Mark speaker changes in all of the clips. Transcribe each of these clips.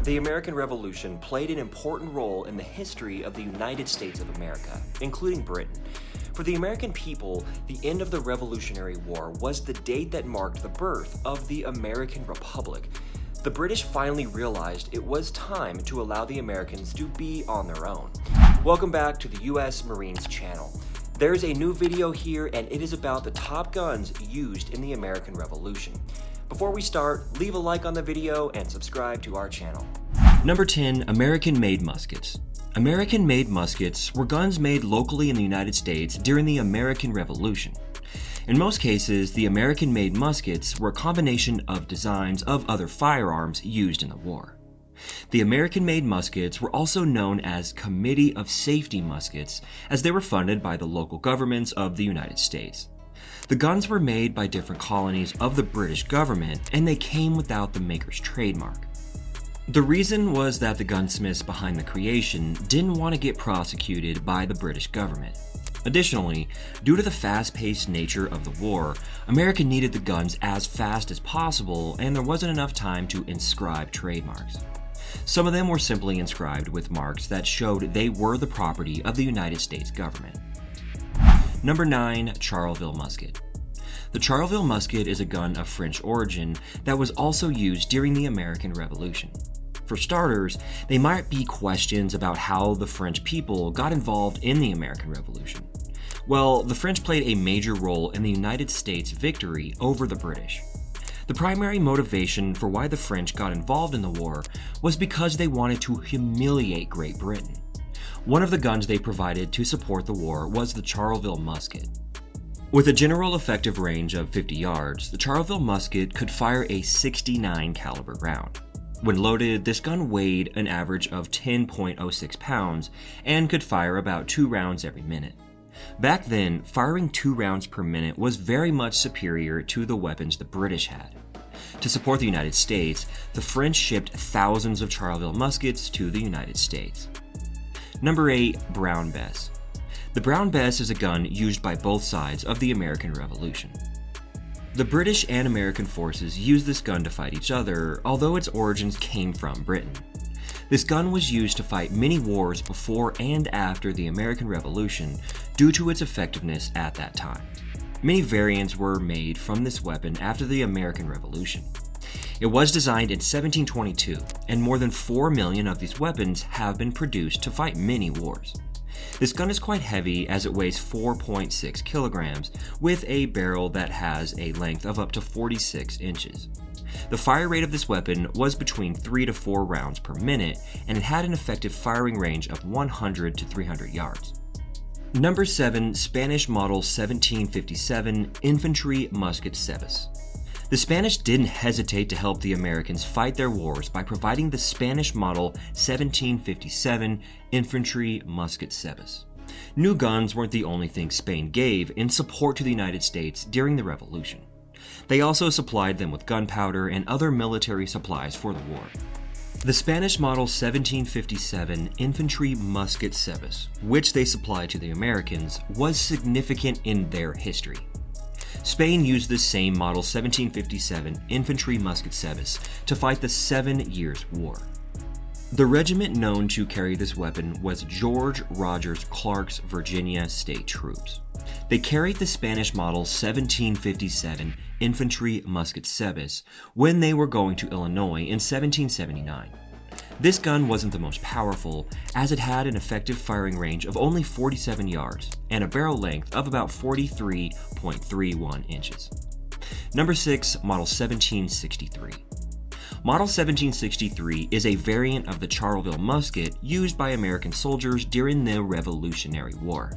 Speaker 1: The American Revolution played an important role in the history of the United States of America, including Britain. For the American people, the end of the Revolutionary War was the date that marked the birth of the American Republic. The British finally realized it was time to allow the Americans to be on their own. Welcome back to the U.S. Marines channel. There's a new video here, and it is about the top guns used in the American Revolution. Before we start, leave a like on the video and subscribe to our channel.
Speaker 2: Number 10. American-made muskets. American-made muskets were guns made locally in the United States during the American Revolution. In most cases, the American-made muskets were a combination of designs of other firearms used in the war. The American-made muskets were also known as Committee of Safety muskets, as they were funded by the local governments of the United States. The guns were made by different colonies of the British government, and they came without the maker's trademark. The reason was that the gunsmiths behind the creation didn't want to get prosecuted by the British government. Additionally, due to the fast-paced nature of the war, America needed the guns as fast as possible, and there wasn't enough time to inscribe trademarks. Some of them were simply inscribed with marks that showed they were the property of the United States government. Number 9. Charlesville Musket. The Charlesville Musket is a gun of French origin that was also used during the American Revolution. For starters, there might be questions about how the French people got involved in the American Revolution. Well, the French played a major role in the United States' victory over the British. The primary motivation for why the French got involved in the war was because they wanted to humiliate Great Britain. One of the guns they provided to support the war was the Charlesville Musket. With a general effective range of 50 yards, the Charlesville Musket could fire a .69 caliber round. When loaded, this gun weighed an average of 10.06 pounds and could fire about 2 rounds every minute. Back then, firing 2 rounds per minute was very much superior to the weapons the British had. To support the United States, the French shipped thousands of Charlesville muskets to the United States. Number 8. Brown Bess. The Brown Bess is a gun used by both sides of the American Revolution. The British and American forces used this gun to fight each other, although its origins came from Britain. This gun was used to fight many wars before and after the American Revolution due to its effectiveness at that time. Many variants were made from this weapon after the American Revolution. It was designed in 1722, and more than 4 million of these weapons have been produced to fight many wars. This gun is quite heavy as it weighs 4.6 kilograms, with a barrel that has a length of up to 46 inches. The fire rate of this weapon was between 3 to 4 rounds per minute, and it had an effective firing range of 100 to 300 yards. Number 7. Spanish Model 1757 Infantry Musket Cebes. The Spanish didn't hesitate to help the Americans fight their wars by providing the Spanish Model 1757 Infantry Musket Cebes. New guns weren't the only thing Spain gave in support to the United States during the Revolution. They also supplied them with gunpowder and other military supplies for the war. The Spanish Model 1757 Infantry Musket Cebes, which they supplied to the Americans, was significant in their history. Spain used this same Model 1757 Infantry Musket Cebes to fight the 7 Years' War. The regiment known to carry this weapon was George Rogers Clark's Virginia State Troops. They carried the Spanish Model 1757 Infantry Musket Cebes when they were going to Illinois in 1779. This gun wasn't the most powerful, as it had an effective firing range of only 47 yards and a barrel length of about 43.31 inches. Number 6. Model 1763. Model 1763 is a variant of the Charlesville musket used by American soldiers during the Revolutionary War.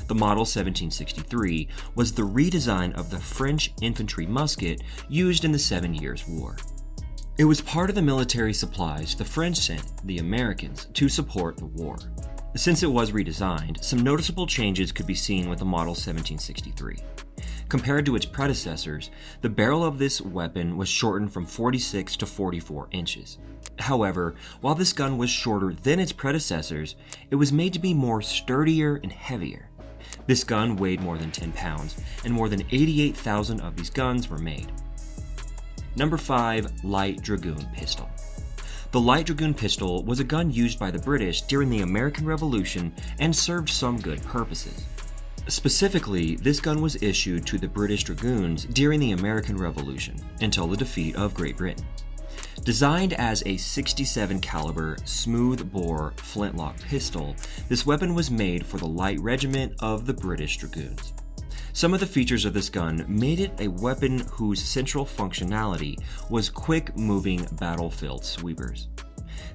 Speaker 2: The Model 1763 was the redesign of the French infantry musket used in the 7 Years' War. It was part of the military supplies the French sent the Americans to support the war. Since it was redesigned, some noticeable changes could be seen with the Model 1763. Compared to its predecessors, the barrel of this weapon was shortened from 46 to 44 inches. However, while this gun was shorter than its predecessors, it was made to be more sturdier and heavier. This gun weighed more than 10 pounds, and more than 88,000 of these guns were made. Number 5. Light Dragoon Pistol. The The light Dragoon pistol was a gun used by the British during the American Revolution and served some good purposes. Specifically, this gun was issued to the British Dragoons during the American Revolution until the defeat of Great Britain. Designed as a .67 caliber smooth-bore flintlock pistol, this weapon was made for the light regiment of the British Dragoons. Some of the features of this gun made it a weapon whose central functionality was quick-moving battlefield sweepers.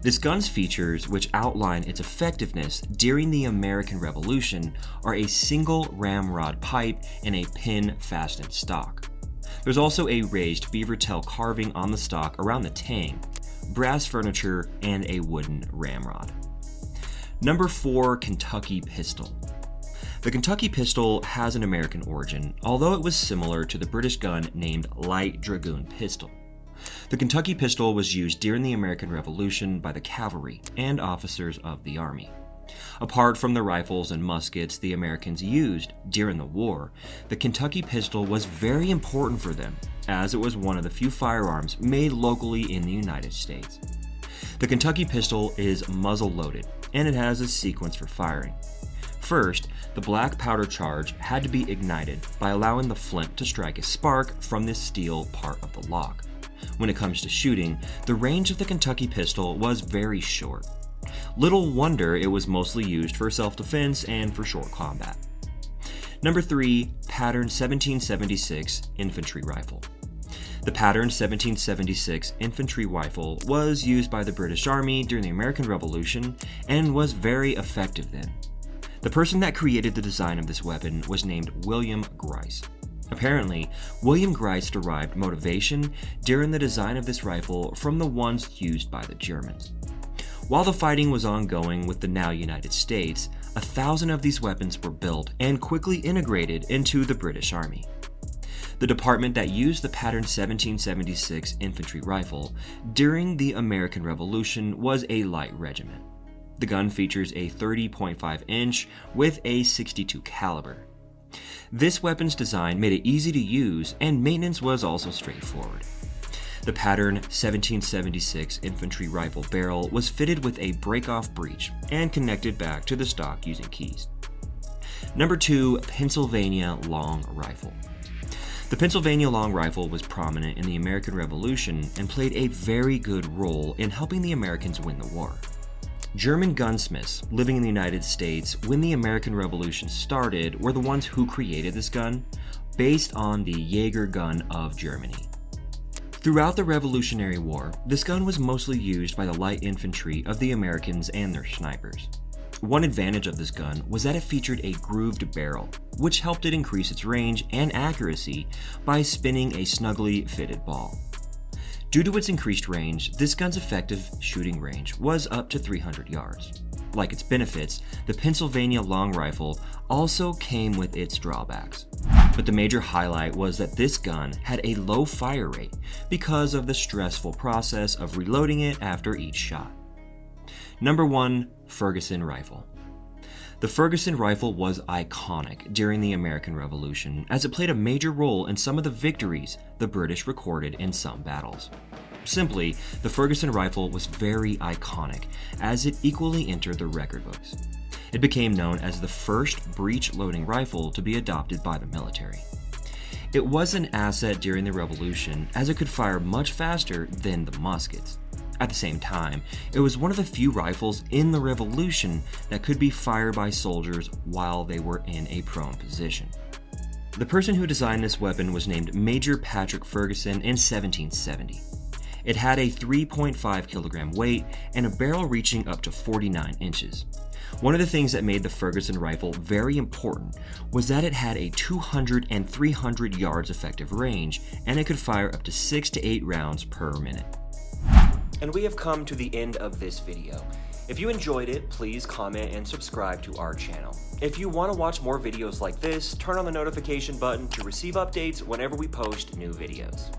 Speaker 2: This gun's features, which outline its effectiveness during the American Revolution, are a single ramrod pipe and a pin-fastened stock. There's also a raised beaver tail carving on the stock around the tang, brass furniture, and a wooden ramrod. Number 4, Kentucky pistol. The Kentucky pistol has an American origin, although it was similar to the British gun named Light Dragoon pistol. The Kentucky pistol was used during the American Revolution by the cavalry and officers of the Army. Apart from the rifles and muskets the Americans used during the war, the Kentucky pistol was very important for them, as it was one of the few firearms made locally in the United States. The Kentucky pistol is muzzle-loaded, and it has a sequence for firing. First, the black powder charge had to be ignited by allowing the flint to strike a spark from the steel part of the lock. When it comes to shooting, the range of the Kentucky pistol was very short. Little wonder it was mostly used for self-defense and for short combat. Number 3, Pattern 1776 Infantry Rifle. The Pattern 1776 Infantry Rifle was used by the British Army during the American Revolution and was very effective then. The person that created the design of this weapon was named William Grice. Apparently, William Grice derived motivation during the design of this rifle from the ones used by the Germans. While the fighting was ongoing with the now United States, 1,000 of these weapons were built and quickly integrated into the British Army. The department that used the Pattern 1776 infantry rifle during the American Revolution was a light regiment. The gun features a 30.5 inch with a .62 caliber. This weapon's design made it easy to use, and maintenance was also straightforward. The Pattern 1776 infantry rifle barrel was fitted with a break-off breech and connected back to the stock using keys. Number 2, Pennsylvania Long Rifle. The Pennsylvania Long Rifle was prominent in the American Revolution and played a very good role in helping the Americans win the war. German gunsmiths living in the United States when the American Revolution started were the ones who created this gun, based on the Jaeger gun of Germany. Throughout the Revolutionary War, this gun was mostly used by the light infantry of the Americans and their snipers. One advantage of this gun was that it featured a grooved barrel, which helped it increase its range and accuracy by spinning a snugly fitted ball. Due to its increased range, this gun's effective shooting range was up to 300 yards. Like its benefits, the Pennsylvania Long Rifle also came with its drawbacks. But the major highlight was that this gun had a low fire rate because of the stressful process of reloading it after each shot. Number 1, Ferguson Rifle. The Ferguson Rifle was iconic during the American Revolution as it played a major role in some of the victories the British recorded in some battles. Simply, the Ferguson Rifle was very iconic as it equally entered the record books. It became known as the first breech-loading rifle to be adopted by the military. It was an asset during the Revolution as it could fire much faster than the muskets. At the same time, it was one of the few rifles in the Revolution that could be fired by soldiers while they were in a prone position. The person who designed this weapon was named Major Patrick Ferguson in 1770. It had a 3.5 kilogram weight and a barrel reaching up to 49 inches. One of the things that made the Ferguson rifle very important was that it had a 200 and 300 yards effective range, and it could fire up to 6 to 8 rounds per minute.
Speaker 1: And we have come to the end of this video. If you enjoyed it, please comment and subscribe to our channel. If you want to watch more videos like this, turn on the notification button to receive updates whenever we post new videos.